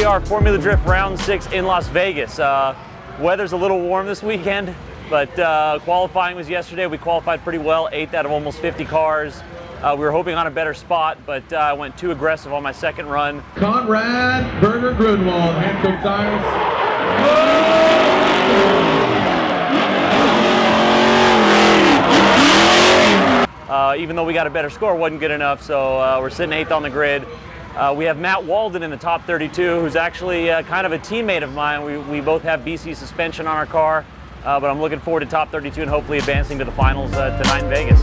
we are, Formula Drift Round 6 in Las Vegas. Weather's a little warm this weekend, but qualifying was yesterday. We qualified pretty well, 8th out of almost 50 cars. We were hoping on a better spot, but I went too aggressive on my second run. Conrad Grunewald, Hankook tires. Even though we got a better score, wasn't good enough, so we're sitting 8th on the grid. We have Matt Walden in the top 32, who's actually kind of a teammate of mine. We both have BC suspension on our car, but I'm looking forward to top 32 and hopefully advancing to the finals tonight in Vegas.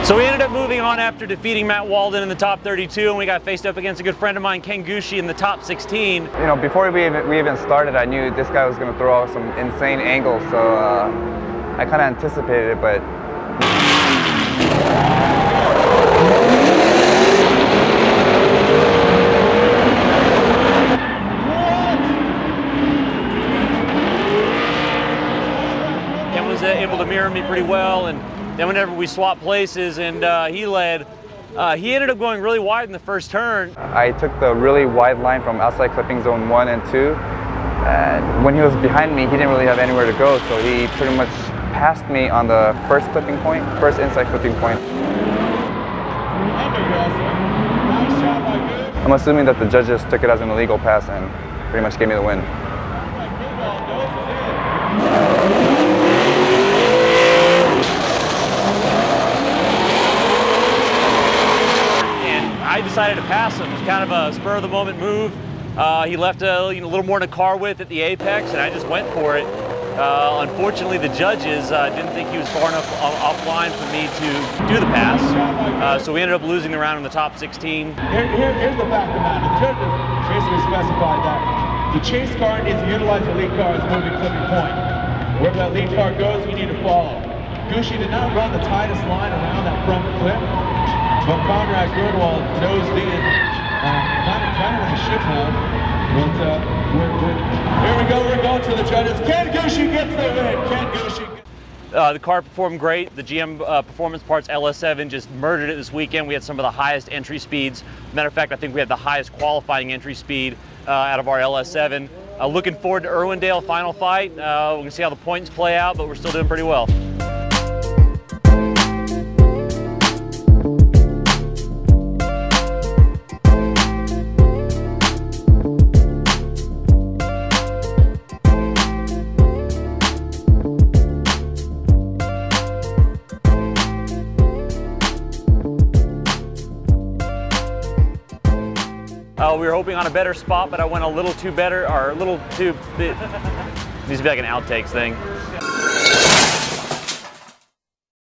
So we ended up moving on after defeating Matt Walden in the top 32, and we got faced up against a good friend of mine, Ken Gushi, in the top 16. You know, before we even started, I knew this guy was going to throw out some insane angles, so I kind of anticipated it, but... Ken was able to mirror me pretty well, and then whenever we swapped places and he led, he ended up going really wide in the first turn. I took the really wide line from outside clipping zone 1 and 2. And when he was behind me, he didn't really have anywhere to go, so he pretty much passed me on the first clipping point, first inside clipping point. I'm assuming that the judges took it as an illegal pass and pretty much gave me the win. I decided to pass him. It was kind of a spur-of-the-moment move. He left a little more than a car width at the apex, and I just went for it. Unfortunately, the judges didn't think he was far enough offline for me to do the pass, so we ended up losing the round in the top 16. Here's the fact of the matter. The judges basically specified that the chase car needs to utilize the lead car as a moving clipping point. Wherever that lead car goes, you need to follow. Gushi did not run the tightest line around that front clip. But Conrad Grunewald nosed in, kind of like a ship hole. But here we go, we're going to the judges. Ken Gushi gets the win. Ken Gushi. The car performed great. The GM Performance Parts LS7 just murdered it this weekend. We had some of the highest entry speeds. Matter of fact, I think we had the highest qualifying entry speed out of our LS7. Looking forward to Irwindale final fight. We can see how the points play out, but we're still doing pretty well. We were hoping on a better spot, but I went a little too better, or a little too... It needs to be like an outtakes thing.